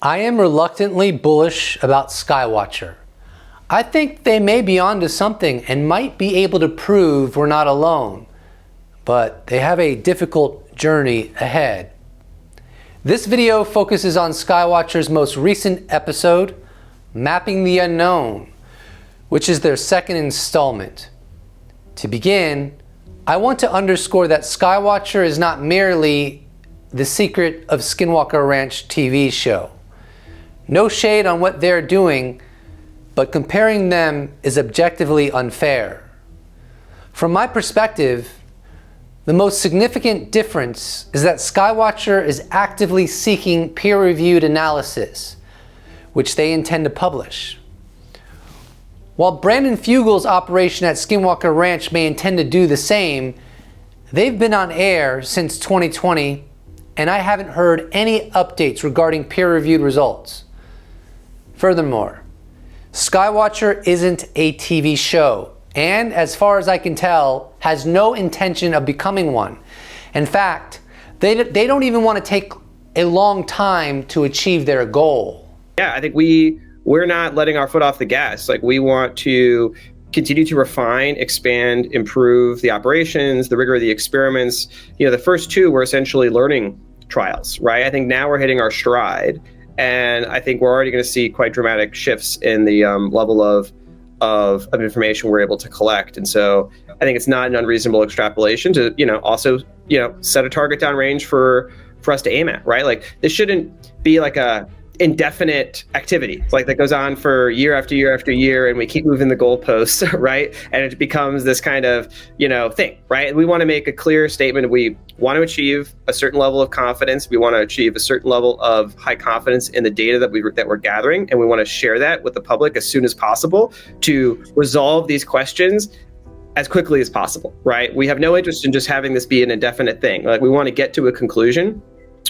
I am reluctantly bullish about Skywatcher. I think they may be onto something and might be able to prove we're not alone, but they have a difficult journey ahead. This video focuses on Skywatcher's most recent episode, Mapping the Unknown, which is their second installment. To begin, I want to underscore that Skywatcher is not merely the Secret of Skinwalker Ranch TV show. No shade on what they're doing, but comparing them is objectively unfair. From my perspective, the most significant difference is that Skywatcher is actively seeking peer-reviewed analysis, which they intend to publish. While Brandon Fugel's operation at Skinwalker Ranch may intend to do the same, they've been on air since 2020, and I haven't heard any updates regarding peer-reviewed results. Furthermore, Skywatcher isn't a TV show, and as far as I can tell, has no intention of becoming one. In fact, they don't even want to take a long time to achieve their goal. Yeah, I think we're not letting our foot off the gas. Like, we want to continue to refine, expand, improve the operations, the rigor of the experiments. The first two were essentially learning trials, right? I think now we're hitting our stride. And I think we're already going to see quite dramatic shifts in the level of information we're able to collect. And so I think it's not an unreasonable extrapolation to, also, set a target downrange for us to aim at, right? Like, this shouldn't be like a indefinite activity, like that goes on for year after year after year, and we keep moving the goalposts, right? And it becomes this kind of, thing, right? We want to make a clear statement. We want to achieve a certain level of confidence. We want to achieve a certain level of high confidence in the data that we're gathering, and we want to share that with the public as soon as possible to resolve these questions as quickly as possible, right? We have no interest in just having this be an indefinite thing. Like, we want to get to a conclusion.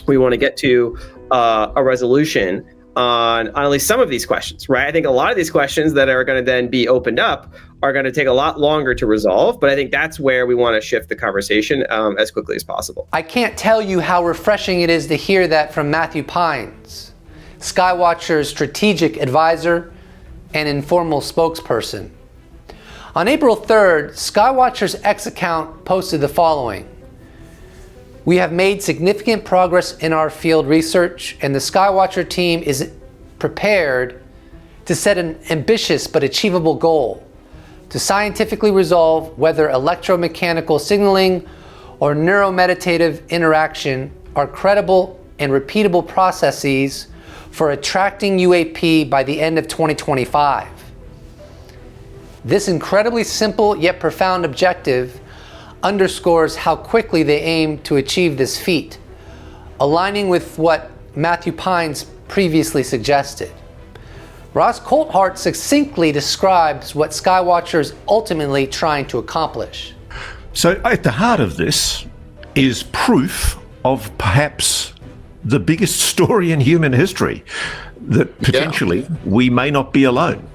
We want to get to a resolution on at least some of these questions, right? I think a lot of these questions that are going to then be opened up are going to take a lot longer to resolve, but I think that's where we want to shift the conversation as quickly as possible. I can't tell you how refreshing it is to hear that from Matthew Pines, Skywatcher's strategic advisor and informal spokesperson. On April 3rd, Skywatcher's X account posted the following: "We have made significant progress in our field research, and the Skywatcher team is prepared to set an ambitious but achievable goal to scientifically resolve whether electromechanical signaling or neuromeditative interaction are credible and repeatable processes for attracting UAP by the end of 2025. This incredibly simple yet profound objective underscores how quickly they aim to achieve this feat, aligning with what Matthew Pines previously suggested. Ross Coulthart succinctly describes what Skywatcher is ultimately trying to accomplish. So at the heart of this is proof of perhaps the biggest story in human history, that potentially we may not be alone.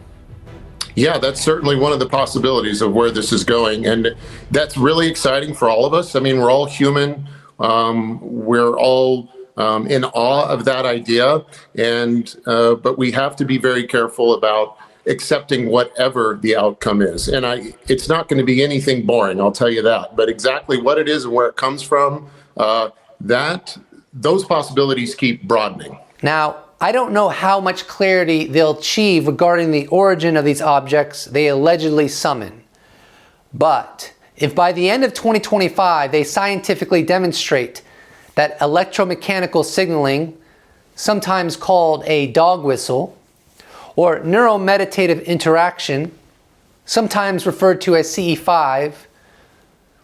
Yeah, that's certainly one of the possibilities of where this is going. And that's really exciting for all of us. I mean, we're all human. We're all in awe of that idea. And but we have to be very careful about accepting whatever the outcome is. And it's not going to be anything boring, I'll tell you that. But exactly what it is and where it comes from, those possibilities keep broadening. Now, I don't know how much clarity they'll achieve regarding the origin of these objects they allegedly summon. But if by the end of 2025 they scientifically demonstrate that electromechanical signaling, sometimes called a dog whistle, or neuromeditative interaction, sometimes referred to as CE5,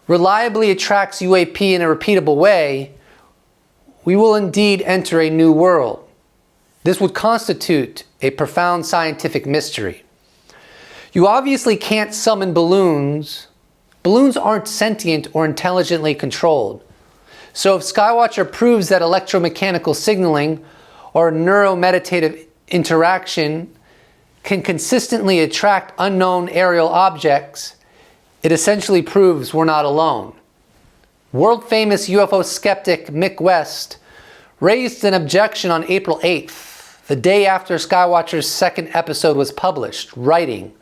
reliably attracts UAP in a repeatable way, we will indeed enter a new world. This would constitute a profound scientific mystery. You obviously can't summon balloons. Balloons aren't sentient or intelligently controlled. So if Skywatcher proves that electromechanical signaling or neuromeditative interaction can consistently attract unknown aerial objects, it essentially proves we're not alone. World-famous UFO skeptic Mick West raised an objection on April 8th the day after Skywatcher's second episode was published, writing,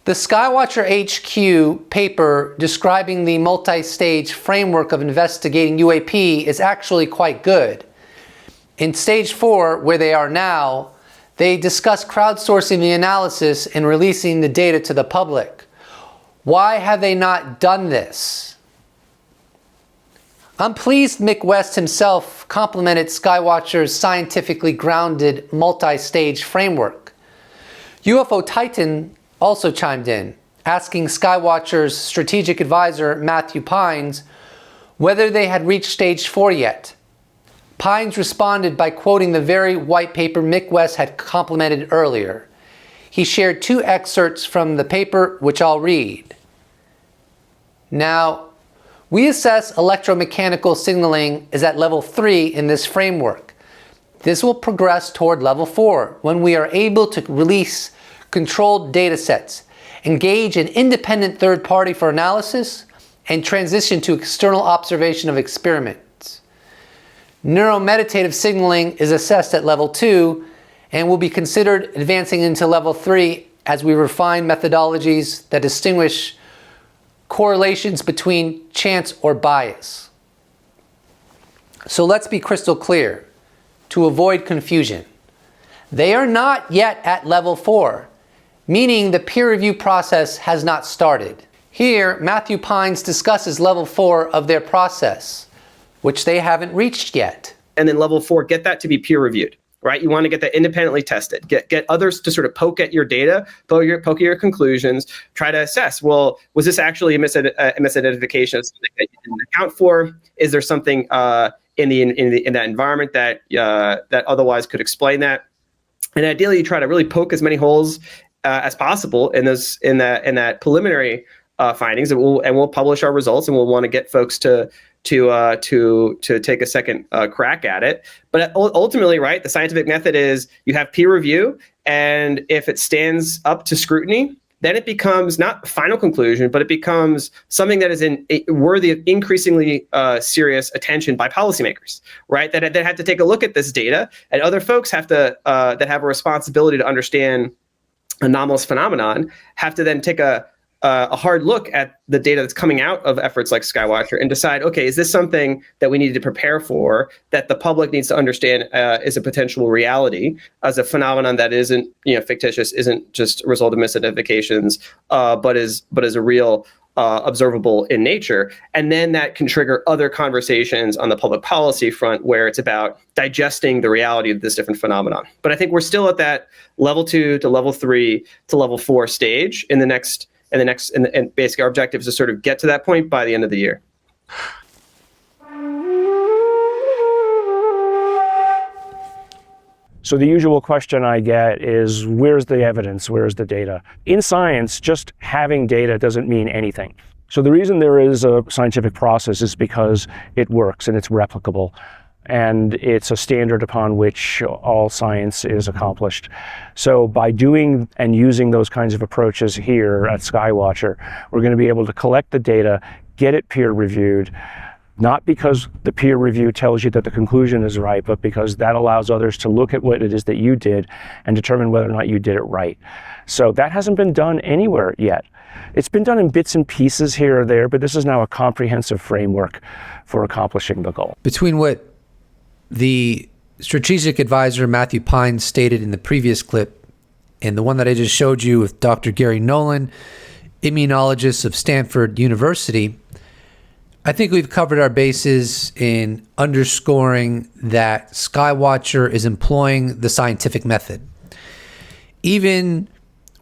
"The Skywatcher HQ paper describing the multi-stage framework of investigating UAP is actually quite good. In stage 4, where they are now, they discuss crowdsourcing the analysis and releasing the data to the public. Why have they not done this?" I'm pleased Mick West himself complimented Skywatcher's scientifically grounded multi-stage framework. UFO Titan also chimed in, asking Skywatcher's strategic advisor Matthew Pines whether they had reached stage 4 yet. Pines responded by quoting the very white paper Mick West had complimented earlier. He shared 2 excerpts from the paper, which I'll read. Now, we assess electromechanical signaling is at level 3 in this framework. This will progress toward level 4 when we are able to release controlled data sets, engage an independent third party for analysis, and transition to external observation of experiments. Neuromeditative signaling is assessed at level 2 and will be considered advancing into level 3 as we refine methodologies that distinguish correlations between chance or bias. So let's be crystal clear to avoid confusion. They are not yet at level 4, meaning the peer review process has not started. Here, Matthew Pines discusses level 4 of their process, which they haven't reached yet. And then level 4, get that to be peer reviewed. Right? You want to get that independently tested, get others to sort of poke at your data, poke at your conclusions, try to assess, well, was this actually a misidentification of something that you didn't account for? Is there something in that environment that otherwise could explain that? And ideally, you try to really poke as many holes as possible in that preliminary findings, and we'll publish our results, and we'll want to get folks to take a second crack at it. But ultimately, right, the scientific method is you have peer review, and if it stands up to scrutiny, then it becomes not a final conclusion, but it becomes something that is worthy of increasingly serious attention by policymakers, right? That have to take a look at this data, and other folks have to that have a responsibility to understand anomalous phenomenon have to then take a hard look at the data that's coming out of efforts like Skywatcher and decide, okay, is this something that we need to prepare for, that the public needs to understand is a potential reality as a phenomenon that isn't, fictitious, isn't just a result of misidentifications, but is a real observable in nature. And then that can trigger other conversations on the public policy front where it's about digesting the reality of this different phenomenon. But I think we're still at that level 2 to level 3 to level 4 stage and basically our objective is to sort of get to that point by the end of the year. So the usual question I get is, where's the evidence? Where's the data? In science, just having data doesn't mean anything. So the reason there is a scientific process is because it works and it's replicable. And it's a standard upon which all science is accomplished. So by doing and using those kinds of approaches here at Skywatcher, we're going to be able to collect the data, get it peer reviewed, not because the peer review tells you that the conclusion is right, but because that allows others to look at what it is that you did and determine whether or not you did it right. So that hasn't been done anywhere yet. It's been done in bits and pieces here or there, but this is now a comprehensive framework for accomplishing the goal. Between what the strategic advisor Matthew Pines stated in the previous clip and the one that I just showed you with Dr. Gary Nolan, immunologist of Stanford University, I think we've covered our bases in underscoring that Skywatcher is employing the scientific method. Even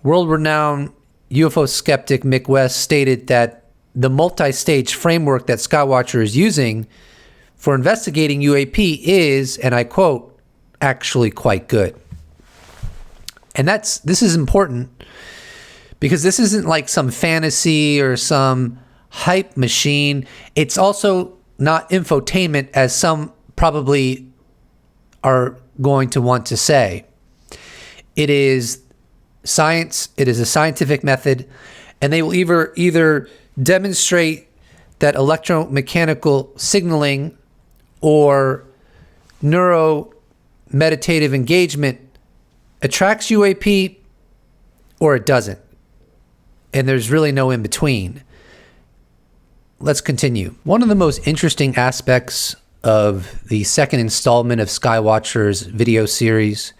world-renowned UFO skeptic Mick West stated that the multi-stage framework that Skywatcher is using for investigating UAP is, and I quote, actually quite good. And this is important because this isn't like some fantasy or some hype machine. It's also not infotainment, as some probably are going to want to say. It is science, it is a scientific method, and they will either demonstrate that electromechanical signaling or neuromotor meditative engagement attracts UAP or it doesn't. And there's really no in between. Let's continue. One of the most interesting aspects of the second installment of Skywatcher's video series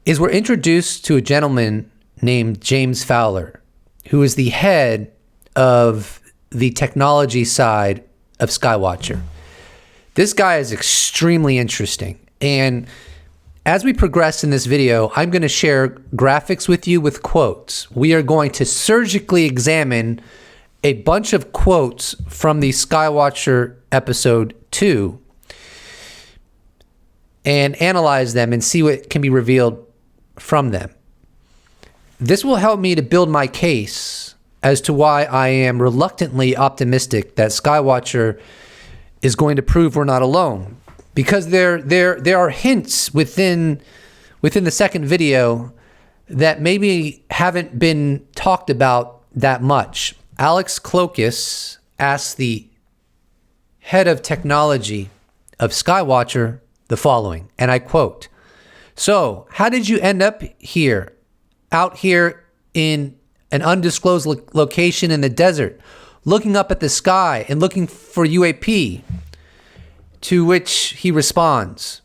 is we're introduced to a gentleman named James Fowler, who is the head of the technology side of Skywatcher. This guy is extremely interesting. And as we progress in this video, I'm going to share graphics with you with quotes. We are going to surgically examine a bunch of quotes from the Skywatcher episode 2 and analyze them and see what can be revealed from them. This will help me to build my case as to why I am reluctantly optimistic that Skywatcher is going to prove we're not alone. Because there are hints within the second video that maybe haven't been talked about that much. Alex Klokas asked the head of technology of Skywatcher the following, and I quote, "So, how did you end up here, out here in an undisclosed location in the desert, looking up at the sky and looking for UAP?" To which he responds,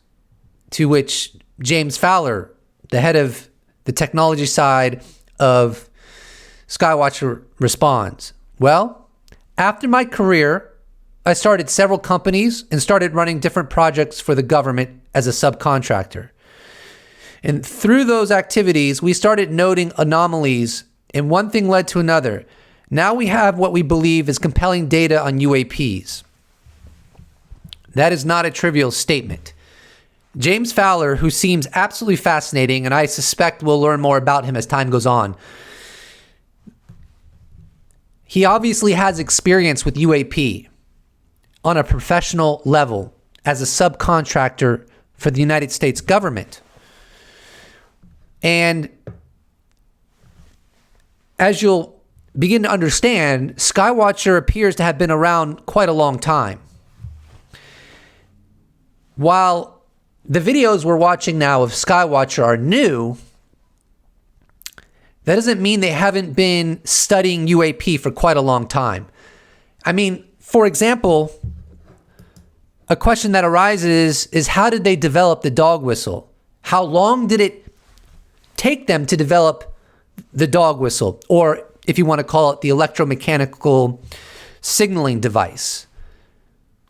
to which James Fowler, the head of the technology side of Skywatcher, responds, "Well, after my career, I started several companies and started running different projects for the government as a subcontractor. And through those activities, we started noting anomalies, and one thing led to another. Now we have what we believe is compelling data on UAPs." That is not a trivial statement. James Fowler, who seems absolutely fascinating, and I suspect we'll learn more about him as time goes on, he obviously has experience with UAP on a professional level as a subcontractor for the United States government. And as you'll begin to understand, Skywatcher appears to have been around quite a long time. While the videos we're watching now of Skywatcher are new, that doesn't mean they haven't been studying UAP for quite a long time. I mean, for example, a question that arises is how did they develop the dog whistle? How long did it take them to develop the dog whistle? Or if you want to call it the electromechanical signaling device.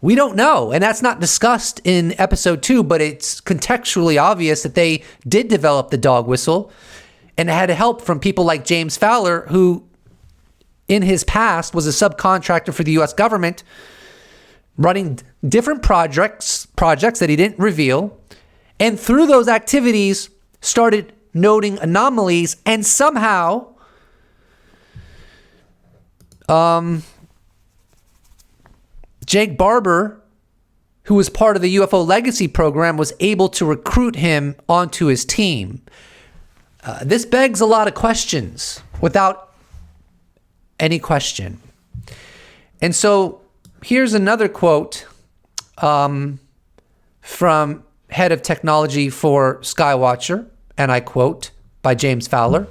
We don't know, and that's not discussed in episode 2, but it's contextually obvious that they did develop the dog whistle and had help from people like James Fowler, who in his past was a subcontractor for the US government, running different projects that he didn't reveal, and through those activities started noting anomalies, and somehow Jake Barber, who was part of the UFO Legacy program, was able to recruit him onto his team. This begs a lot of questions without any question. And so here's another quote from head of technology for Skywatcher, and I quote, by James Fowler,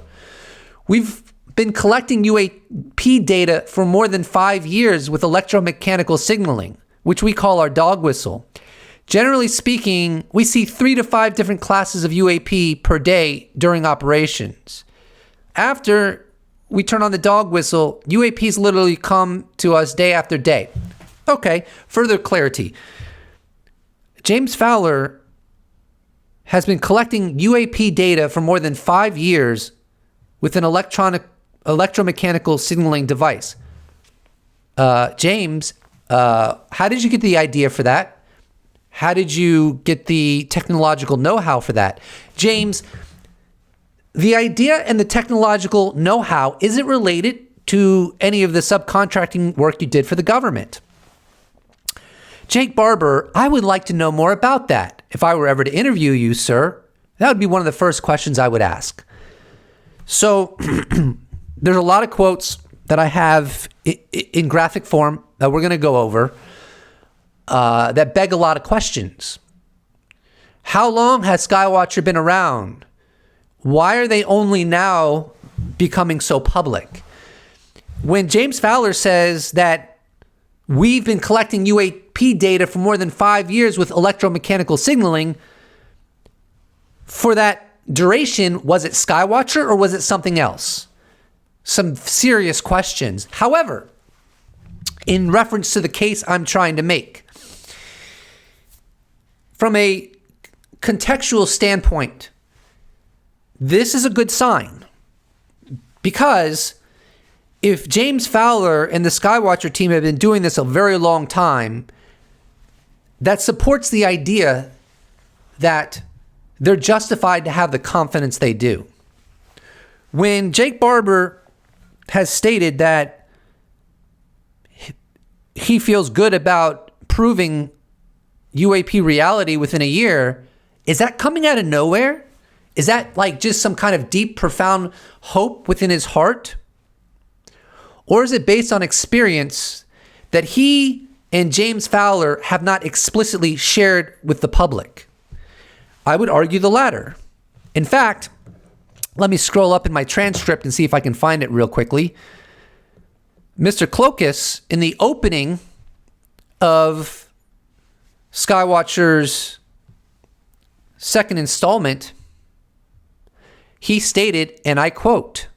"We've been collecting UAP data for more than 5 years with electromechanical signaling, which we call our dog whistle. Generally speaking, we see 3 to 5 different classes of UAP per day during operations. After we turn on the dog whistle, UAPs literally come to us day after day." Okay, further clarity. James Fowler has been collecting UAP data for more than 5 years with an electromechanical signaling device. James, how did you get the idea for that? How did you get the technological know-how for that? James, the idea and the technological know-how, is it related to any of the subcontracting work you did for the government? Jake Barber, I would like to know more about that. If I were ever to interview you, sir, that would be one of the first questions I would ask. So there's a lot of quotes that I have in graphic form that we're going to go over that beg a lot of questions. How long has Skywatcher been around? Why are they only now becoming so public? When James Fowler says that we've been collecting UAP data for more than 5 years with electromechanical signaling, for that duration, was it Skywatcher or was it something else? Some serious questions. However, in reference to the case I'm trying to make, from a contextual standpoint, this is a good sign, because if James Fowler and the Skywatcher team have been doing this a very long time, that supports the idea that they're justified to have the confidence they do. When Jake Barber has stated that he feels good about proving UAP reality within a year, is that coming out of nowhere? Is that like just some kind of deep, profound hope within his heart? Or is it based on experience that he and James Fowler have not explicitly shared with the public? I would argue the latter. In fact, let me scroll up in my transcript and see if I can find it real quickly. Mr. Clokus, in the opening of Skywatcher's second installment, he stated, and I quote,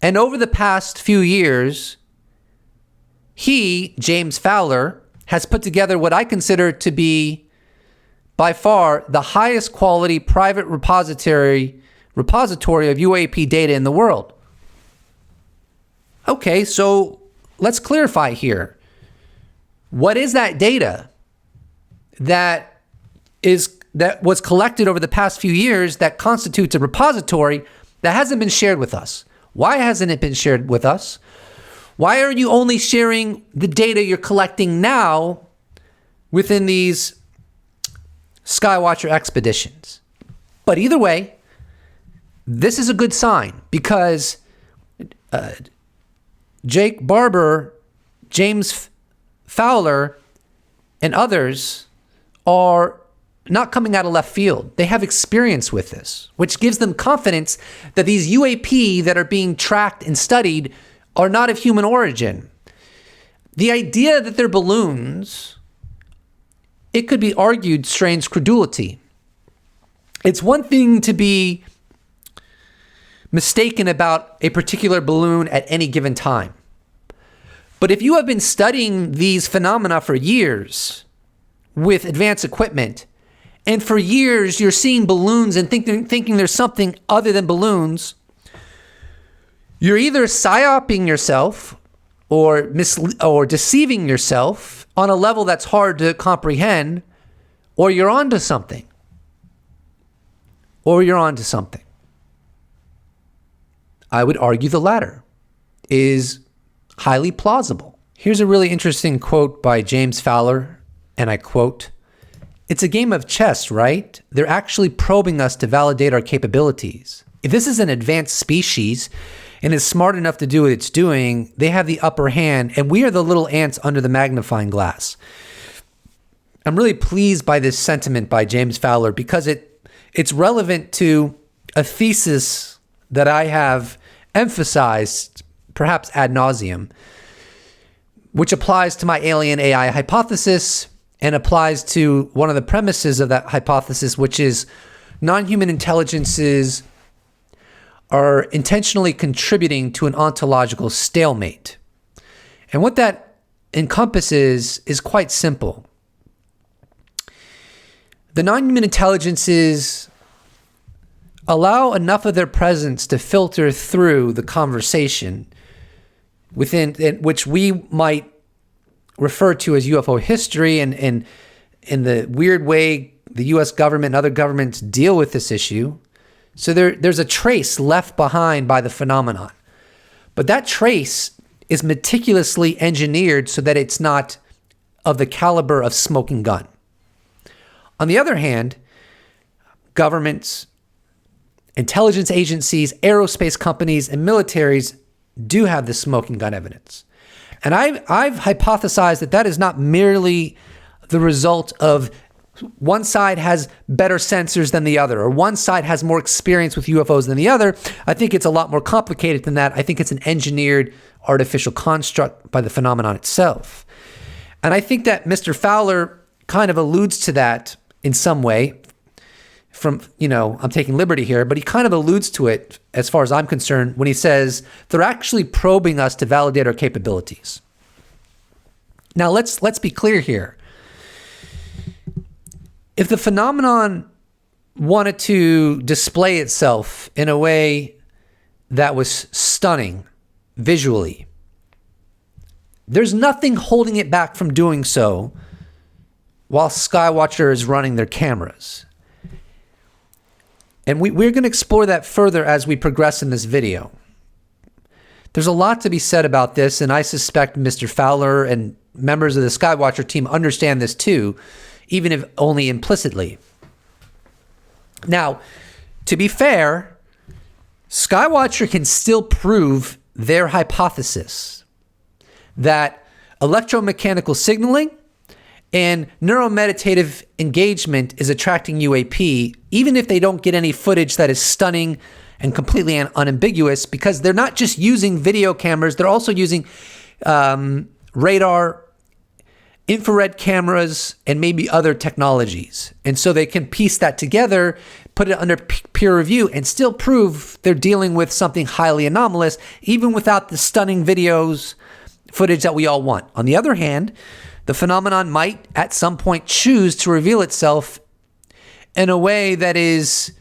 "And over the past few years, he, James Fowler, has put together what I consider to be by far the highest quality private repository of UAP data in the world." Okay, so let's clarify here. What is that data that was collected over the past few years that constitutes a repository that hasn't been shared with us? Why hasn't it been shared with us? Why are you only sharing the data you're collecting now within these Skywatcher expeditions? But either way, this is a good sign, because Jake Barber, James Fowler, and others are not coming out of left field. They have experience with this, which gives them confidence that these UAP that are being tracked and studied are not of human origin. The idea that they're balloons, it could be argued, strains credulity. It's one thing to be mistaken about a particular balloon at any given time. But if you have been studying these phenomena for years with advanced equipment, and for years you're seeing balloons and thinking there's something other than balloons, you're either psyoping yourself or deceiving yourself on a level that's hard to comprehend, or you're onto something. I would argue the latter is highly plausible. Here's a really interesting quote by James Fowler, and I quote, "It's a game of chess, right? They're actually probing us to validate our capabilities. If this is an advanced species and is smart enough to do what it's doing, they have the upper hand, and we are the little ants under the magnifying glass." I'm really pleased by this sentiment by James Fowler, because it's relevant to a thesis that I have emphasized, perhaps ad nauseum, which applies to my alien AI hypothesis and applies to one of the premises of that hypothesis, which is non-human intelligences are intentionally contributing to an ontological stalemate. And what that encompasses is quite simple. The non-human intelligences allow enough of their presence to filter through the conversation within which we might refer to as UFO history, and in the weird way the US government and other governments deal with this issue. So there's a trace left behind by the phenomenon. But that trace is meticulously engineered so that it's not of the caliber of smoking gun. On the other hand, governments, intelligence agencies, aerospace companies, and militaries do have this smoking gun evidence. And I've hypothesized that is not merely the result of one side has better sensors than the other, or one side has more experience with UFOs than the other. I think it's a lot more complicated than that. I think it's an engineered artificial construct by the phenomenon itself. And I think that Mr. Fowler kind of alludes to that in some way. From, I'm taking liberty here, but he kind of alludes to it as far as I'm concerned when he says they're actually probing us to validate our capabilities. Now let's be clear here. If the phenomenon wanted to display itself in a way that was stunning visually, there's nothing holding it back from doing so while Skywatcher is running their cameras. And we're going to explore that further as we progress in this video. There's a lot to be said about this, and I suspect Mr. Fowler and members of the Skywatcher team understand this too, even if only implicitly. Now, to be fair, Skywatcher can still prove their hypothesis that electromechanical signaling and neuromeditative engagement is attracting UAP, even if they don't get any footage that is stunning and completely unambiguous, because they're not just using video cameras, they're also using radar, infrared cameras, and maybe other technologies. And so they can piece that together, put it under peer review, and still prove they're dealing with something highly anomalous, even without the stunning footage that we all want. On the other hand, the phenomenon might at some point choose to reveal itself in a way that is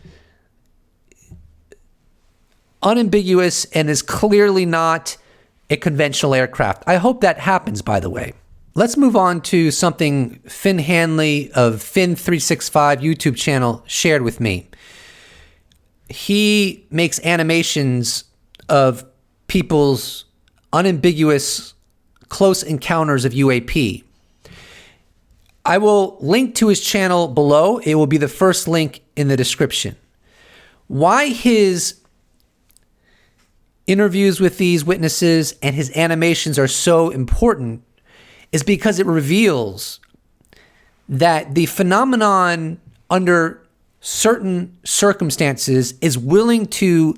unambiguous and is clearly not a conventional aircraft. I hope that happens, by the way. Let's move on to something Finn Hanley of Finn365 YouTube channel shared with me. He makes animations of people's unambiguous close encounters of UAP. I will link to his channel below. It will be the first link in the description. Why his interviews with these witnesses and his animations are so important is because it reveals that the phenomenon under certain circumstances is willing to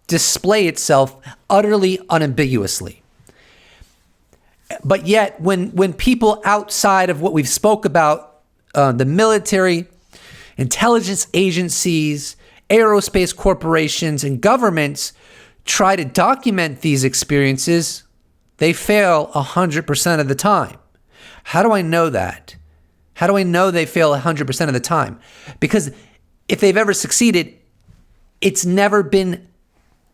display itself utterly unambiguously. But yet, when people outside of what we've spoke about, the military, intelligence agencies, aerospace corporations, and governments try to document these experiences, they fail 100% of the time. How do I know that? How do I know they fail 100% of the time? Because if they've ever succeeded, it's never been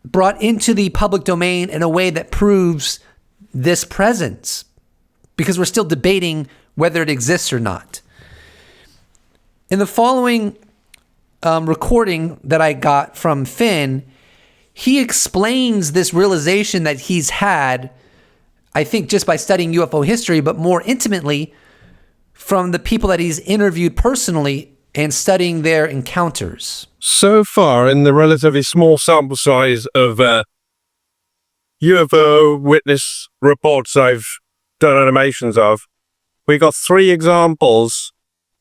brought into the public domain in a way that proves this presence, because we're still debating whether it exists or not. In the following recording that I got from Finn, he explains this realization that he's had, I think just by studying UFO history, but more intimately from the people that he's interviewed personally and studying their encounters. So far, in the relatively small sample size of UFO witness reports I've done animations of, we got 3 examples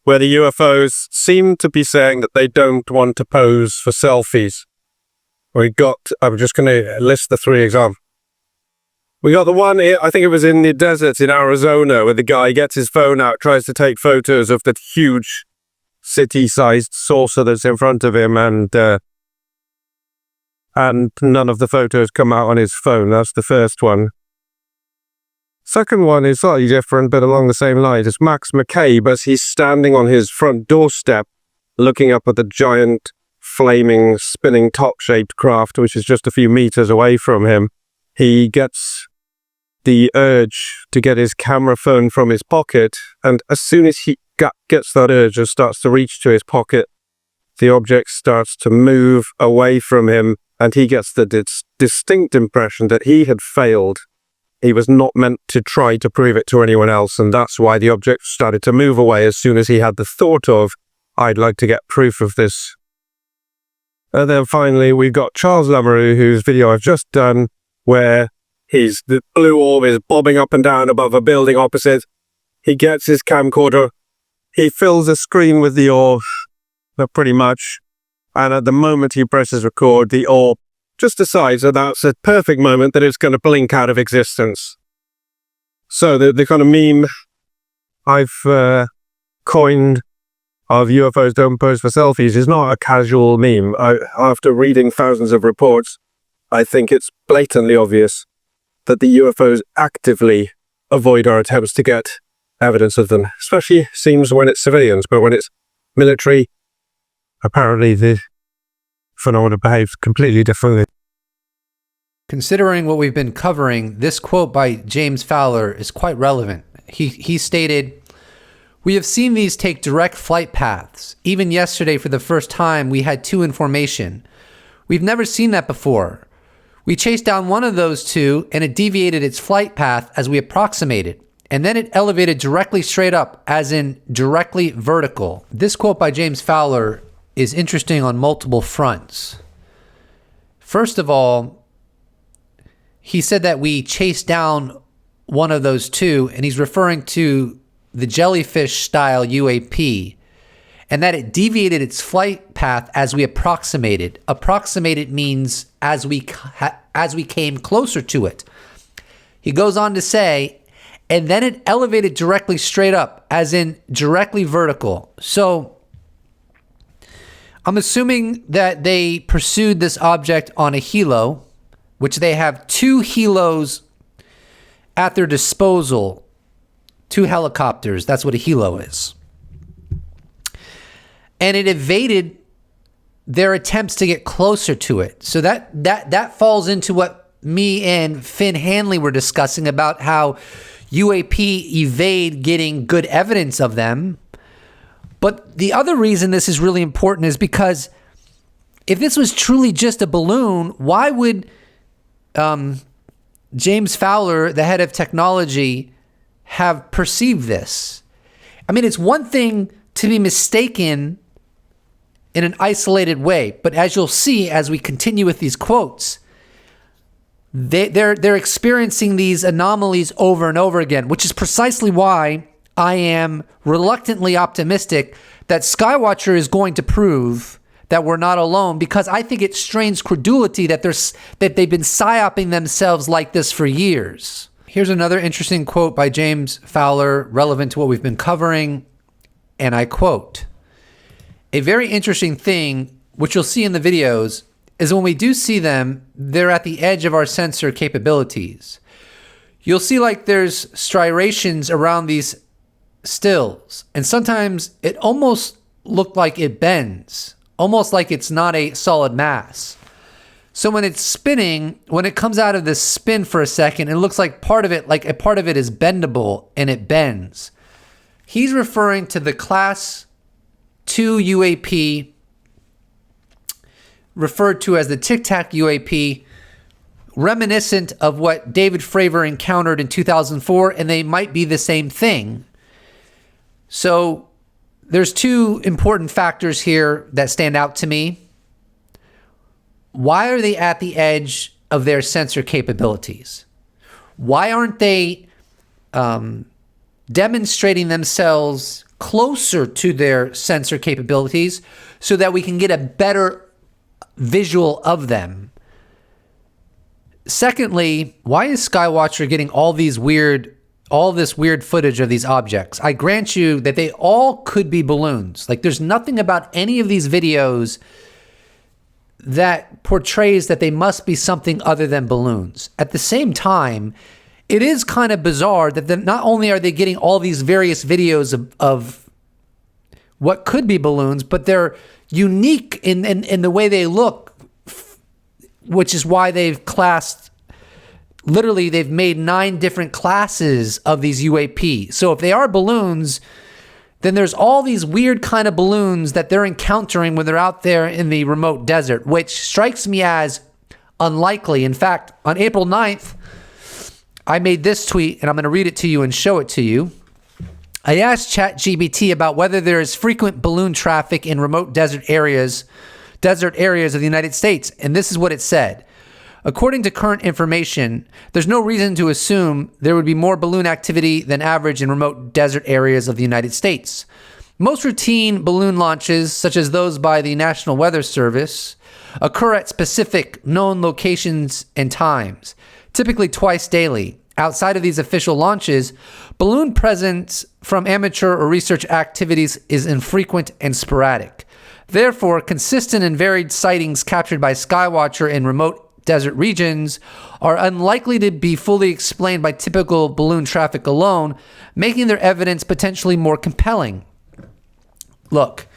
where the UFOs seem to be saying that they don't want to pose for selfies. I'm just going to list the 3 examples. We got the one, I think it was in the desert in Arizona, where the guy gets his phone out, tries to take photos of the huge city-sized saucer that's in front of him, and none of the photos come out on his phone. That's the first one. Second one is slightly different, but along the same lines. It's Max McCabe as he's standing on his front doorstep, looking up at the giant, flaming, spinning top-shaped craft, which is just a few meters away from him. He gets the urge to get his camera phone from his pocket, and as soon as he gets that urge and starts to reach to his pocket, the object starts to move away from him, and he gets the distinct impression that he had failed. He was not meant to try to prove it to anyone else, and that's why the object started to move away as soon as he had the thought of, I'd like to get proof of this. And then finally, we've got Charles Lamoureux, whose video I've just done, where the blue orb is bobbing up and down above a building opposite. He gets his camcorder, He fills the screen with the orb, pretty much. And at the moment he presses record, the orb just decides that that's a perfect moment that it's going to blink out of existence. So the kind of meme I've coined of UFOs don't pose for selfies is not a casual meme. After reading thousands of reports, I think it's blatantly obvious that the UFOs actively avoid our attempts to get evidence of them, especially seems when it's civilians, but when it's military, apparently the phenomena behaves completely differently. Considering what we've been covering, this quote by James Fowler is quite relevant. He stated, "We have seen these take direct flight paths. Even yesterday, for the first time, we had two in formation. We've never seen that before. We chased down one of those two, and it deviated its flight path as we approximated. And then it elevated directly straight up, as in directly vertical." This quote by James Fowler is interesting on multiple fronts. First of all, he said that we chased down one of those two, and he's referring to the Jellyfish style UAP, and that it deviated its flight path as we approximated. Approximated means as we came closer to it. He goes on to say, and then it elevated directly straight up, as in directly vertical. So I'm assuming that they pursued this object on a helo, which they have two helos at their disposal, two helicopters. That's what a helo is. And it evaded their attempts to get closer to it. So that falls into what me and Finn Hanley were discussing about how UAP evade getting good evidence of them. But the other reason this is really important is because if this was truly just a balloon, why would James Fowler, the head of technology, have perceived this? I mean, it's one thing to be mistaken in an isolated way, but as you'll see as we continue with these quotes, they're experiencing these anomalies over and over again, which is precisely why I am reluctantly optimistic that Skywatcher is going to prove that we're not alone, because I think it strains credulity that they've been psyoping themselves like this for years. Here's another interesting quote by James Fowler, relevant to what we've been covering, and I quote, "A very interesting thing, which you'll see in the videos, is when we do see them, they're at the edge of our sensor capabilities. You'll see like there's striations around these stills, and sometimes it almost looked like it bends, almost like it's not a solid mass. So when it's spinning, when it comes out of this spin for a second, it looks like part of it is bendable, and it bends." He's referring to the Class 2 UAP, referred to as the Tic Tac UAP, reminiscent of what David Fravor encountered in 2004, and they might be the same thing. So there's two important factors here that stand out to me. Why are they at the edge of their sensor capabilities? Why aren't they demonstrating themselves closer to their sensor capabilities so that we can get a better visual of them? Secondly, why is Skywatcher getting all this weird footage of these objects? I grant you that they all could be balloons. Like, there's nothing about any of these videos that portrays that they must be something other than balloons. At the same time, it is kind of bizarre that not only are they getting all these various videos of what could be balloons, but they're unique in the way they look, which is why they've made 9 different classes of these UAP. So if they are balloons, then there's all these weird kind of balloons that they're encountering when they're out there in the remote desert, which strikes me as unlikely. In fact, on April 9th, I made this tweet, and I'm going to read it to you and show it to you. I asked ChatGPT about whether there is frequent balloon traffic in remote desert areas of the United States, and this is what it said. According to current information, there's no reason to assume there would be more balloon activity than average in remote desert areas of the United States. Most routine balloon launches, such as those by the National Weather Service, occur at specific known locations and times, typically twice daily. Outside of these official launches, balloon presence from amateur or research activities is infrequent and sporadic. Therefore, consistent and varied sightings captured by Skywatcher in remote desert regions are unlikely to be fully explained by typical balloon traffic alone, making their evidence potentially more compelling. Look,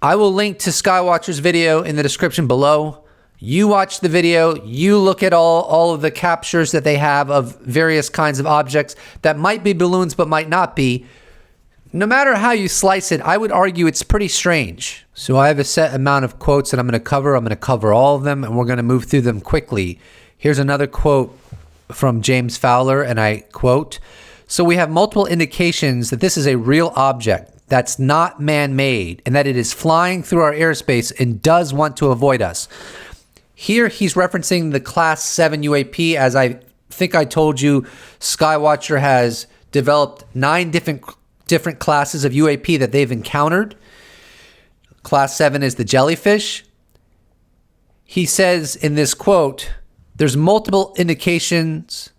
I will link to Skywatcher's video in the description below. You watch the video, you look at all of the captures that they have of various kinds of objects that might be balloons but might not be. No matter how you slice it, I would argue it's pretty strange. So I have a set amount of quotes that I'm going to cover. I'm going to cover all of them, and we're going to move through them quickly. Here's another quote from James Fowler, and I quote, "So we have multiple indications that this is a real object that's not man-made and that it is flying through our airspace and does want to avoid us." Here he's referencing the Class 7 UAP. As I think I told you, Skywatcher has developed 9 different classes of UAP that they've encountered. Class 7 is the Jellyfish. He says in this quote, there's multiple indications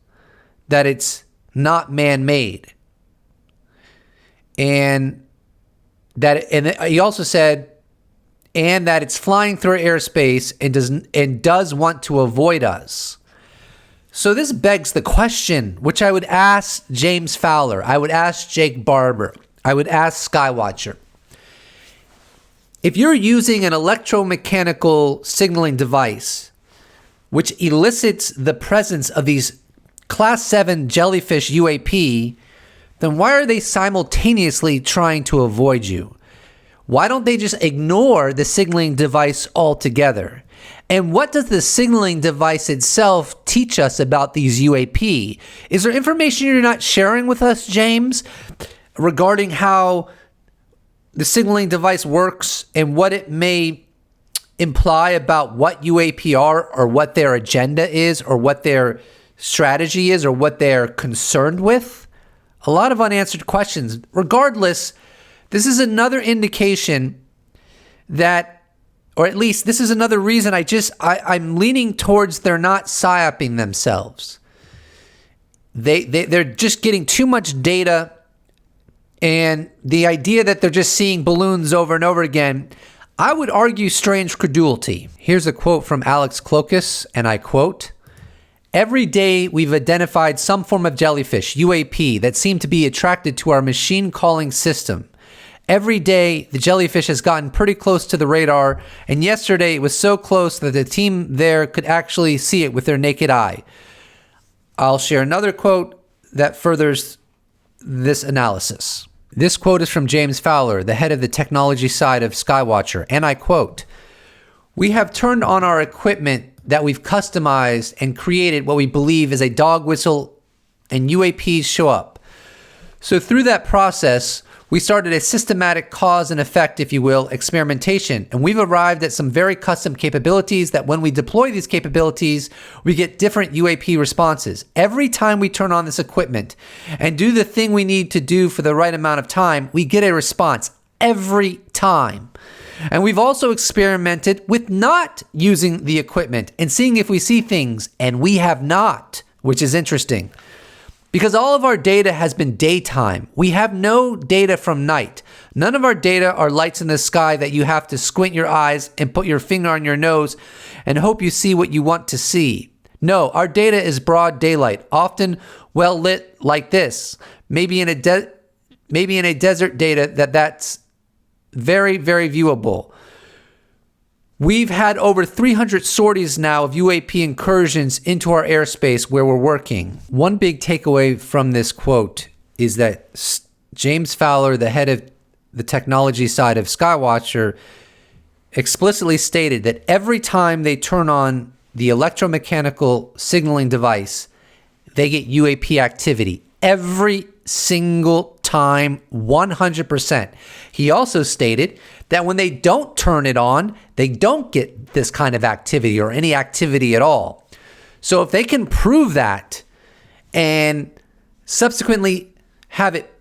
that it's not man-made. And he also said, and that it's flying through our airspace and does want to avoid us. So this begs the question, which I would ask James Fowler, I would ask Jake Barber, I would ask Skywatcher. If you're using an electromechanical signaling device, which elicits the presence of these Class 7 Jellyfish UAP, then why are they simultaneously trying to avoid you? Why don't they just ignore the signaling device altogether? And what does the signaling device itself teach us about these UAP? Is there information you're not sharing with us, James, regarding how the signaling device works and what it may imply about what UAP are, or what their agenda is, or what their strategy is, or what they're concerned with? A lot of unanswered questions. Regardless, this is another indication that, or at least this is another reason I'm leaning towards they're not psyoping themselves. They're just getting too much data, and the idea that they're just seeing balloons over and over again, I would argue strange credulity. Here's a quote from Alex Clokus, and I quote, "Every day we've identified some form of jellyfish, UAP, that seem to be attracted to our machine calling system. Every day, the jellyfish has gotten pretty close to the radar, and yesterday it was so close that the team there could actually see it with their naked eye." I'll share another quote that furthers this analysis. This quote is from James Fowler, the head of the technology side of Skywatcher, and I quote, "We have turned on our equipment that we've customized and created what we believe is a dog whistle, and UAPs show up. So through that process, we started a systematic cause and effect, if you will, experimentation, and we've arrived at some very custom capabilities that when we deploy these capabilities, we get different UAP responses. Every time we turn on this equipment and do the thing we need to do for the right amount of time, we get a response every time. And we've also experimented with not using the equipment and seeing if we see things, and we have not, which is interesting. Because all of our data has been daytime. We have no data from night. None of our data are lights in the sky that you have to squint your eyes and put your finger on your nose and hope you see what you want to see. No, our data is broad daylight, often well lit like this. Maybe in a desert data that's very, very viewable. We've had over 300 sorties now of UAP incursions into our airspace where we're working. One big takeaway from this quote is that James Fowler, the head of the technology side of Skywatcher, explicitly stated that every time they turn on the electromechanical signaling device, they get UAP activity. Every single time, 100%. He also stated that when they don't turn it on, they don't get this kind of activity or any activity at all. So if they can prove that and subsequently have it,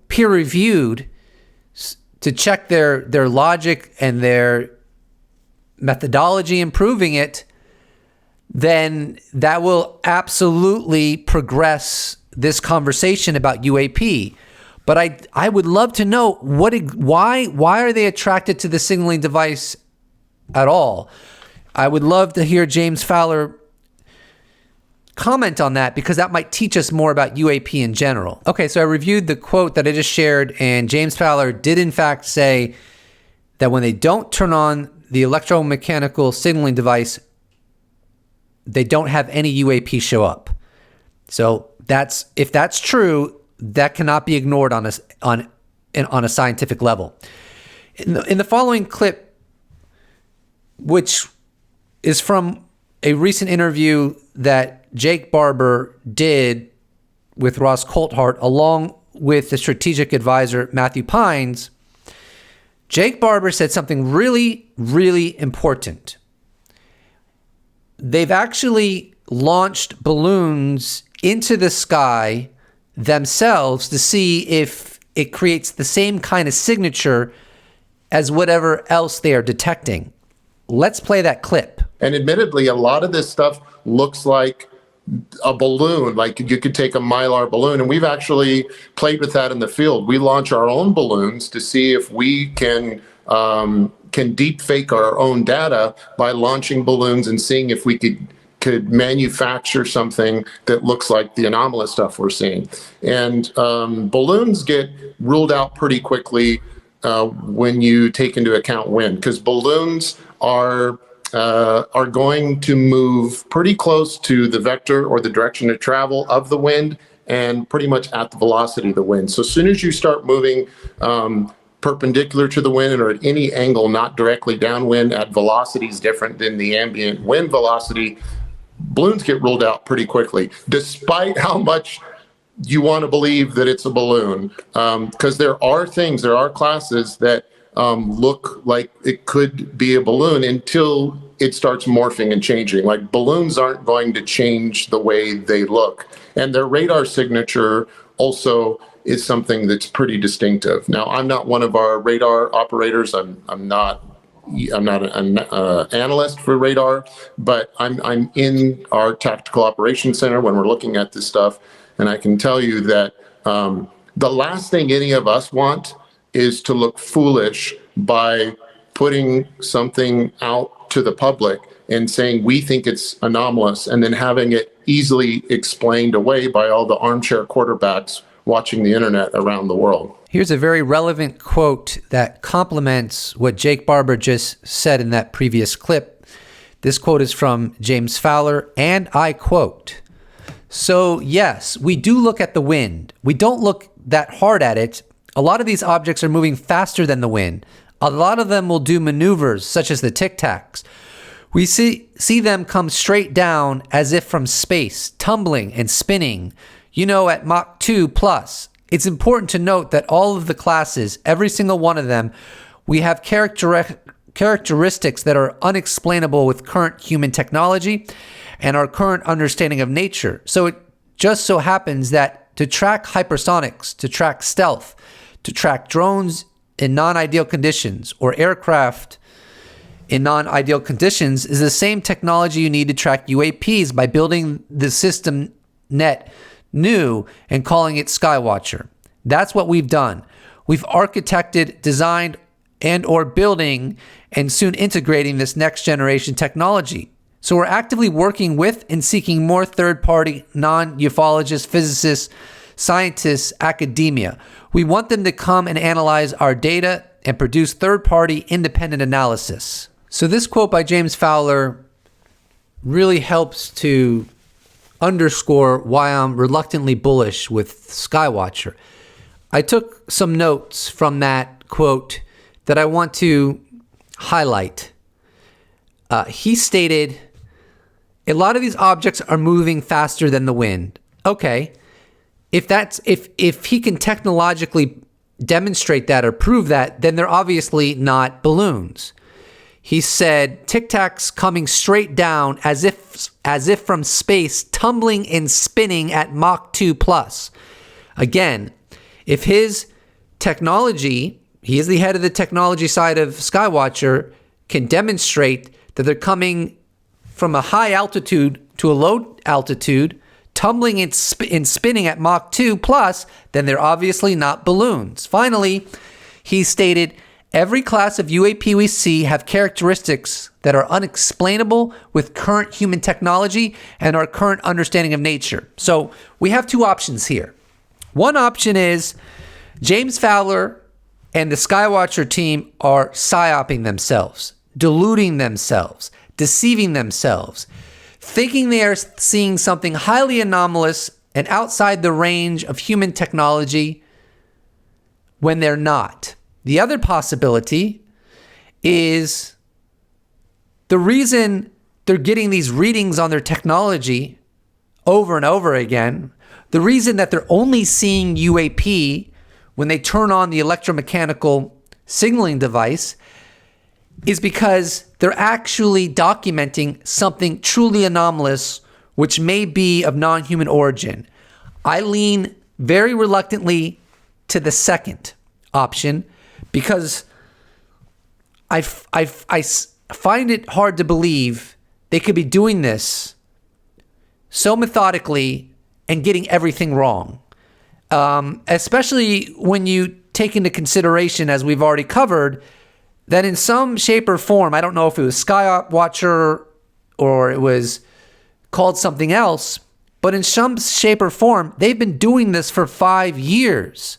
peer reviewed, to check their logic and their methodology in proving it, then that will absolutely progress this conversation about UAP. But I would love to know why are they attracted to the signaling device at all? I would love to hear James Fowler comment on that, because that might teach us more about UAP in general. Okay, so I reviewed the quote that I just shared, and James Fowler did in fact say that when they don't turn on the electromechanical signaling device, they don't have any UAP show up. So if that's true, that cannot be ignored on a scientific level. In the following clip, which is from a recent interview that Jake Barber did with Ross Coulthart, along with the strategic advisor Matthew Pines, Jake Barber said something really, really important. They've actually launched balloons into the sky themselves to see if it creates the same kind of signature as whatever else they are detecting. Let's play that clip. And admittedly, a lot of this stuff looks like a balloon, like you could take a Mylar balloon, and we've actually played with that in the field. We launch our own balloons to see if we can deep fake our own data by launching balloons and seeing if we could manufacture something that looks like the anomalous stuff we're seeing. And balloons get ruled out pretty quickly when you take into account wind, because balloons are going to move pretty close to the vector or the direction of travel of the wind, and pretty much at the velocity of the wind. So as soon as you start moving perpendicular to the wind or at any angle not directly downwind at velocities different than the ambient wind velocity, balloons get ruled out pretty quickly, despite how much you want to believe that it's a balloon, because there are classes that look like it could be a balloon until it starts morphing and changing. Like, balloons aren't going to change the way they look, and their radar signature also is something that's pretty distinctive. Now, I'm not one of our radar operators. I'm not an analyst for radar, but I'm in our tactical operations center when we're looking at this stuff, and I can tell you that the last thing any of us want is to look foolish by putting something out to the public and saying we think it's anomalous, and then having it easily explained away by all the armchair quarterbacks watching the internet around the world. Here's a very relevant quote that complements what Jake Barber just said in that previous clip. This quote is from James Fowler, and I quote, "So yes, we do look at the wind. We don't look that hard at it. A lot of these objects are moving faster than the wind. A lot of them will do maneuvers such as the Tic Tacs. We see them come straight down as if from space, tumbling and spinning, at Mach 2 plus. It's important to note that all of the classes, every single one of them, we have characteristics that are unexplainable with current human technology and our current understanding of nature. So it just so happens that to track hypersonics, to track stealth, to track drones in non-ideal conditions or aircraft in non-ideal conditions is the same technology you need to track UAPs by building the system net new and calling it Skywatcher. That's what we've done. We've architected, designed, and or building and soon integrating this next generation technology. So we're actively working with and seeking more third-party non-ufologists, physicists, scientists, academia. We want them to come and analyze our data and produce third-party independent analysis." So this quote by James Fowler really helps to underscore why I'm reluctantly bullish with Skywatcher. I took some notes from that quote that I want to highlight. He stated, "A lot of these objects are moving faster than the wind." Okay, if he can technologically demonstrate that or prove that, then they're obviously not balloons. He said, "Tic Tacs coming straight down as if from space, tumbling and spinning at Mach 2 plus." Again, if his technology he is the head of the technology side of Skywatcher, can demonstrate that they're coming from a high altitude to a low altitude, tumbling and spinning at Mach 2 plus, then they're obviously not balloons. Finally, he stated, every class of UAP we see have characteristics that are unexplainable with current human technology and our current understanding of nature. So we have two options here. One option is James Fowler and the Skywatcher team are psyoping themselves, deluding themselves, deceiving themselves, thinking they are seeing something highly anomalous and outside the range of human technology when they're not. The other possibility is the reason they're getting these readings on their technology over and over again, the reason that they're only seeing UAP when they turn on the electromechanical signaling device is because they're actually documenting something truly anomalous, which may be of non-human origin. I lean very reluctantly to the second option because I find it hard to believe they could be doing this so methodically and getting everything wrong. Especially when you take into consideration, as we've already covered, that in some shape or form, I don't know if it was Skywatcher or it was called something else, but in some shape or form, they've been doing this for 5 years.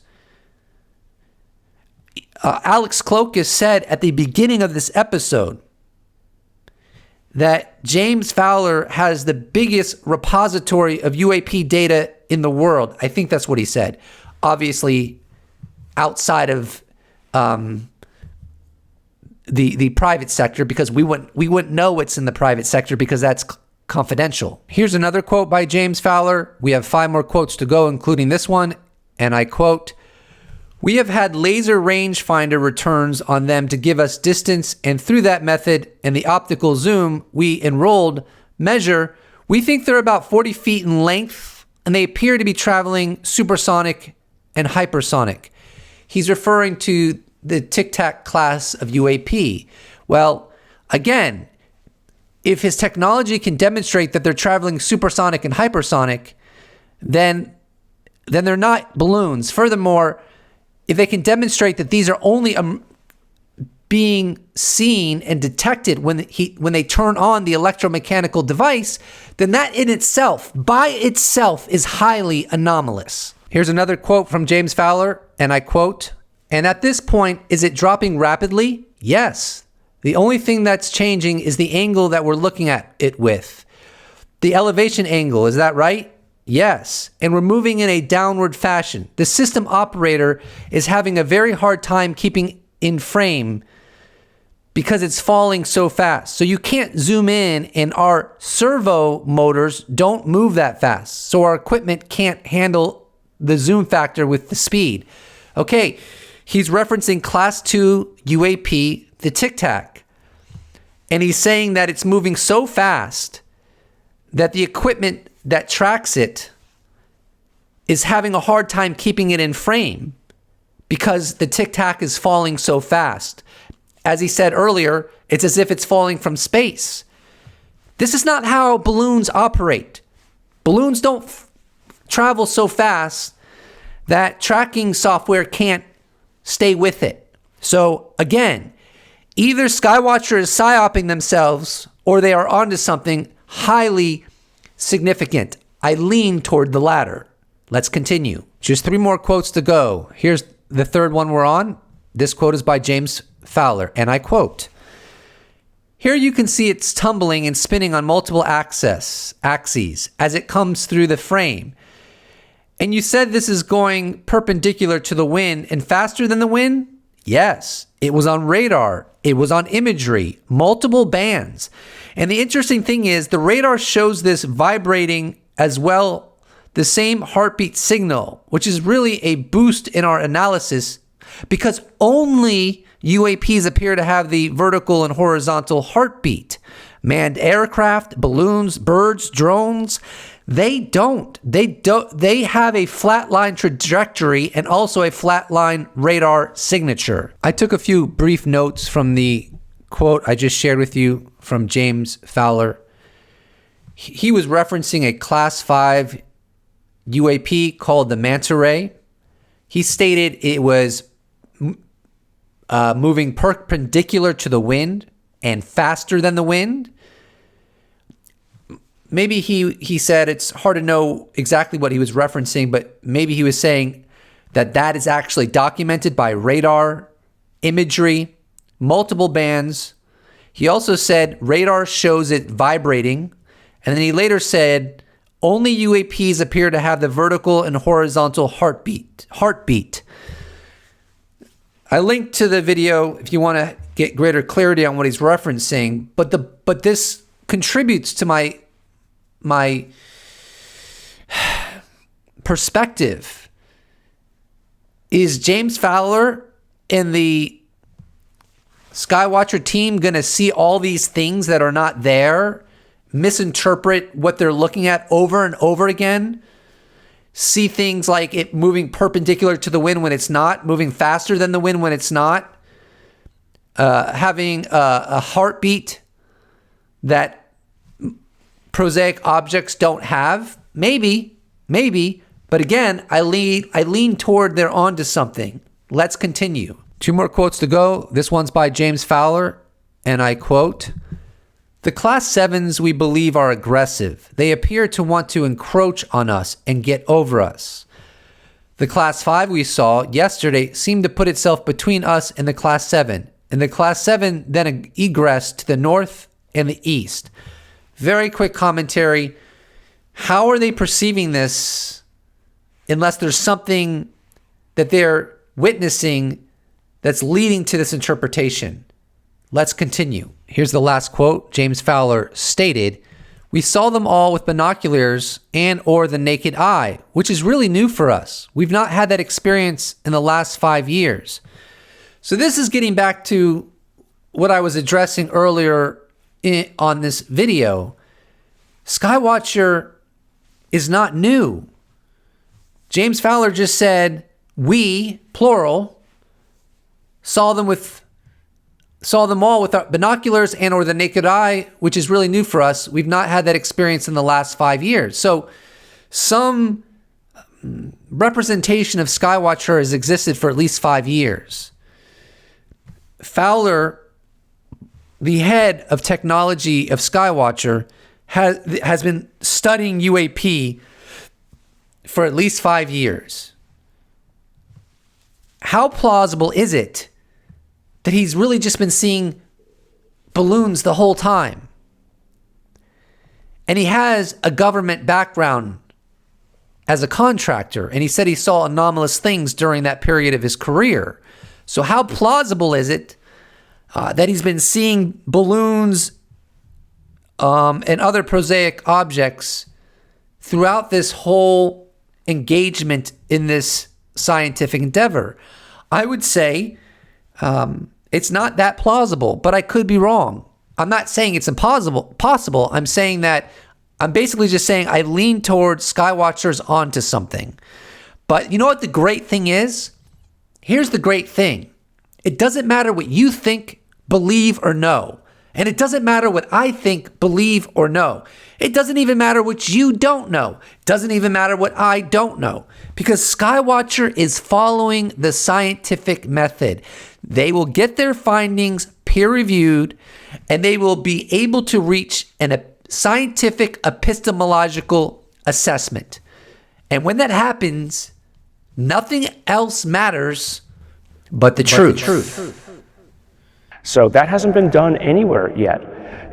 Alex Klokas said at the beginning of this episode that James Fowler has the biggest repository of UAP data in the world. I think that's what he said. Obviously, outside of the private sector, because we wouldn't know what's in the private sector because that's confidential. Here's another quote by James Fowler. We have 5 more quotes to go, including this one, and I quote, "We have had laser rangefinder returns on them to give us distance, and through that method and the optical zoom we enrolled measure, we think they're about 40 feet in length, and they appear to be traveling supersonic and hypersonic." He's referring to the Tic Tac class of UAP. Well, again, if his technology can demonstrate that they're traveling supersonic and hypersonic, then they're not balloons. Furthermore, if they can demonstrate that these are only being seen and detected when they turn on the electromechanical device, then that in itself, by itself, is highly anomalous. Here's another quote from James Fowler, and I quote, "And at this point, is it dropping rapidly? Yes. The only thing that's changing is the angle that we're looking at it with. The elevation angle, is that right? Yes. And we're moving in a downward fashion. The system operator is having a very hard time keeping in frame because it's falling so fast. So you can't zoom in, and our servo motors don't move that fast. So our equipment can't handle the zoom factor with the speed." Okay, he's referencing Class 2 UAP, the Tic Tac. And he's saying that it's moving so fast that the equipment that tracks it is having a hard time keeping it in frame because the Tic Tac is falling so fast. As he said earlier, it's as if it's falling from space. This is not how balloons operate. Balloons don't travel so fast that tracking software can't stay with it. So again, either Skywatcher is psyoping themselves or they are onto something highly significant. I lean toward the latter. Let's continue. Just 3 more quotes to go. Here's the third one we're on. This quote is by James Fowler, and I quote, "Here you can see it's tumbling and spinning on multiple axes as it comes through the frame. And you said this is going perpendicular to the wind and faster than the wind? Yes, it was on radar. It was on imagery, multiple bands. And the interesting thing is the radar shows this vibrating as well, the same heartbeat signal, which is really a boost in our analysis because only UAPs appear to have the vertical and horizontal heartbeat. Manned aircraft, balloons, birds, drones, they don't. They have a flatline trajectory and also a flatline radar signature. I took a few brief notes from the quote I just shared with you from James Fowler. He was referencing a Class 5 UAP called the Manta Ray. He stated it was moving perpendicular to the wind and faster than the wind. Maybe he said it's hard to know exactly what he was referencing, but maybe he was saying that is actually documented by radar, imagery, multiple bands. He also said radar shows it vibrating. And then he later said only UAPs appear to have the vertical and horizontal heartbeat. I linked to the video if you want to get greater clarity on what he's referencing, but this contributes to my perspective. Is James Fowler and the Skywatcher team going to see all these things that are not there, misinterpret what they're looking at over and over again, see things like it moving perpendicular to the wind when it's not, moving faster than the wind when it's not, having a heartbeat that prosaic objects don't have? Maybe. But again, I lean toward they're onto something. Let's continue. 2 more quotes to go. This one's by James Fowler, and I quote, "The Class 7s we believe are aggressive. They appear to want to encroach on us and get over us. The Class 5 we saw yesterday seemed to put itself between us and the Class 7, and the Class 7 then egressed to the north and the east." Very quick commentary. How are they perceiving this unless there's something that they're witnessing that's leading to this interpretation? Let's continue. Here's the last quote. James Fowler stated, "We saw them all with binoculars and or the naked eye, which is really new for us. We've not had that experience in the last 5 years." So this is getting back to what I was addressing earlier on this video. Skywatcher is not new. James Fowler just said, we, plural, saw them all with our binoculars and or the naked eye, which is really new for us. We've not had that experience in the last 5 years. So some representation of Skywatcher has existed for at least 5 years. Fowler, the head of technology of Skywatcher, has been studying UAP for at least 5 years. How plausible is it that he's really just been seeing balloons the whole time? And he has a government background as a contractor, and he said he saw anomalous things during that period of his career. So how plausible is it that he's been seeing balloons and other prosaic objects throughout this whole engagement in this scientific endeavor? I would say it's not that plausible, but I could be wrong. I'm not saying it's possible. I'm saying that I'm basically just saying I lean towards Skywatcher's onto something. But you know what the great thing is? Here's the great thing. It doesn't matter what you think, believe, or know. And it doesn't matter what I think, believe, or know. It doesn't even matter what you don't know. It doesn't even matter what I don't know. Because Skywatcher is following the scientific method. They will get their findings peer-reviewed, and they will be able to reach a scientific epistemological assessment. And when that happens, nothing else matters but the truth. So that hasn't been done anywhere yet.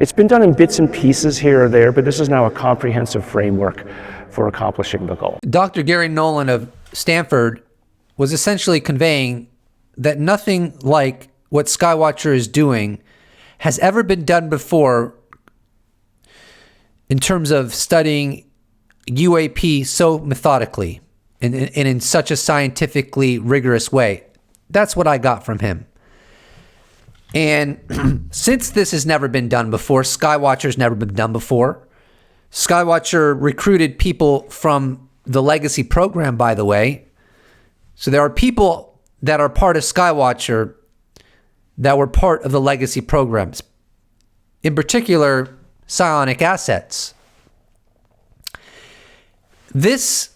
It's been done in bits and pieces here or there, but this is now a comprehensive framework for accomplishing the goal. Dr. Gary Nolan of Stanford was essentially conveying that nothing like what Skywatcher is doing has ever been done before in terms of studying UAP so methodically and in such a scientifically rigorous way. That's what I got from him. And since this has never been done before, Skywatcher's never been done before. Skywatcher recruited people from the Legacy program, by the way. So there are people that are part of Skywatcher that were part of the Legacy programs. In particular, psionic assets. This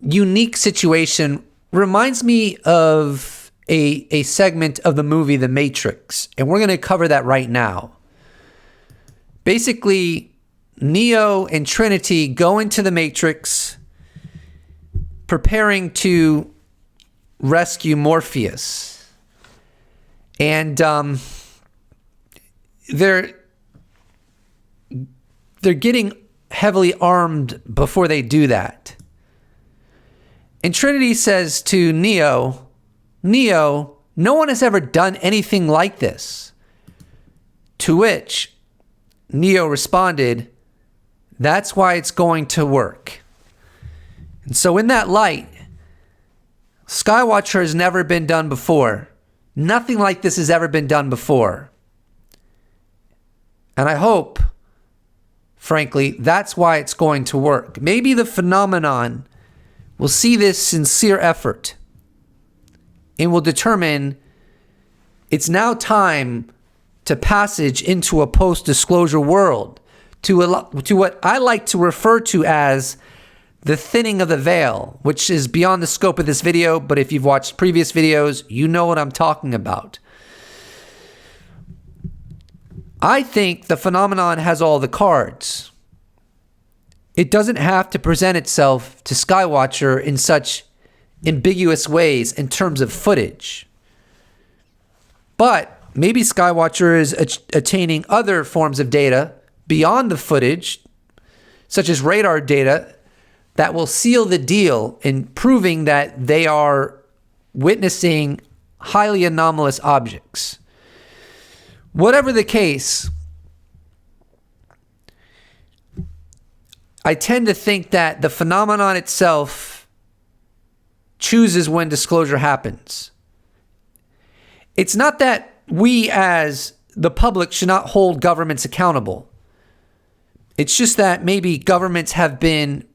unique situation reminds me of a segment of the movie The Matrix, and we're going to cover that right now. Basically, Neo and Trinity go into the Matrix preparing to rescue Morpheus. And they're getting heavily armed before they do that. And Trinity says to Neo, no one has ever done anything like this. To which Neo responded, that's why it's going to work. And so in that light, Skywatcher has never been done before. Nothing like this has ever been done before. And I hope, frankly, that's why it's going to work. Maybe the phenomenon will see this sincere effort and will determine it's now time to passage into a post-disclosure world, to what I like to refer to as the thinning of the veil, which is beyond the scope of this video, but if you've watched previous videos, you know what I'm talking about. I think the phenomenon has all the cards. It doesn't have to present itself to Skywatcher in such ambiguous ways in terms of footage. But maybe Skywatcher is attaining other forms of data beyond the footage, such as radar data, that will seal the deal in proving that they are witnessing highly anomalous objects. Whatever the case, I tend to think that the phenomenon itself chooses when disclosure happens. It's not that we as the public should not hold governments accountable. It's just that maybe governments have been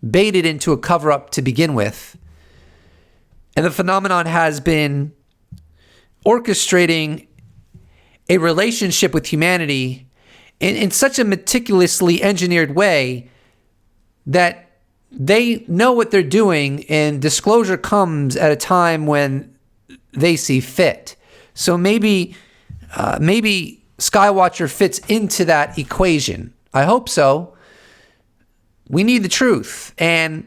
baited into a cover-up to begin with, and the phenomenon has been orchestrating a relationship with humanity in such a meticulously engineered way that they know what they're doing, and disclosure comes at a time when they see fit. So maybe Skywatcher fits into that equation. I hope so. We need the truth, and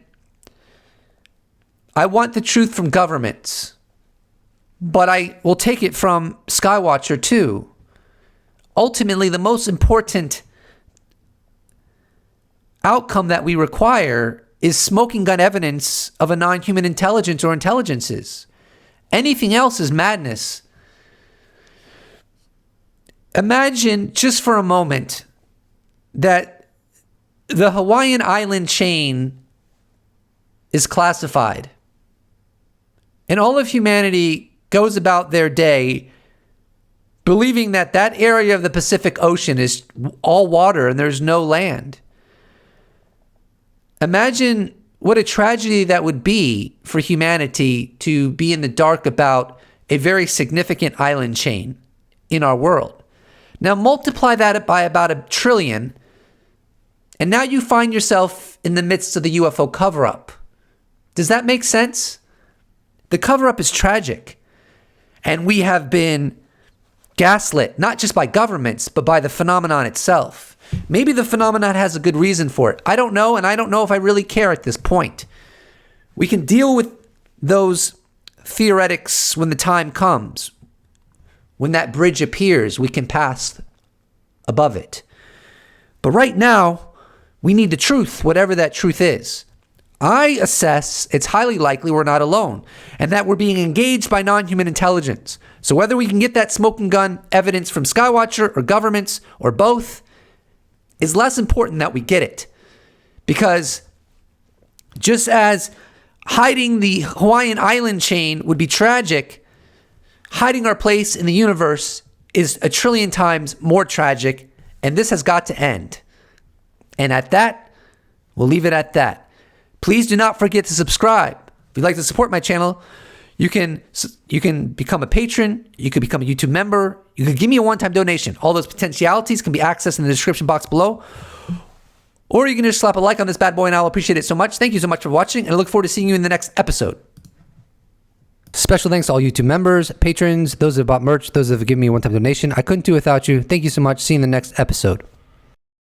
I want the truth from governments, but I will take it from Skywatcher too. Ultimately, the most important outcome that we require is smoking gun evidence of a non-human intelligence or intelligences. Anything else is madness. Imagine just for a moment that the Hawaiian island chain is classified, and all of humanity goes about their day believing that that area of the Pacific Ocean is all water and there's no land. Imagine what a tragedy that would be for humanity to be in the dark about a very significant island chain in our world. Now multiply that by about 1 trillion, and now you find yourself in the midst of the UFO cover-up. Does that make sense? The cover-up is tragic, and we have been gaslit, not just by governments, but by the phenomenon itself. Maybe the phenomenon has a good reason for it. I don't know, and I don't know if I really care at this point. We can deal with those theoretics when the time comes. When that bridge appears, we can pass above it. But right now, we need the truth, whatever that truth is. I assess it's highly likely we're not alone, and that we're being engaged by non-human intelligence. So whether we can get that smoking gun evidence from Skywatcher or governments or both is less important that we get it. Because just as hiding the Hawaiian island chain would be tragic, hiding our place in the universe is a trillion times more tragic, and this has got to end. And at that, we'll leave it at that. Please do not forget to subscribe. If you'd like to support my channel, you can become a patron, you can become a YouTube member, you can give me a one-time donation. All those potentialities can be accessed in the description box below. Or you can just slap a like on this bad boy and I'll appreciate it so much. Thank you so much for watching, and I look forward to seeing you in the next episode. Special thanks to all YouTube members, patrons, those that have bought merch, those that have given me a one-time donation. I couldn't do it without you. Thank you so much. See you in the next episode.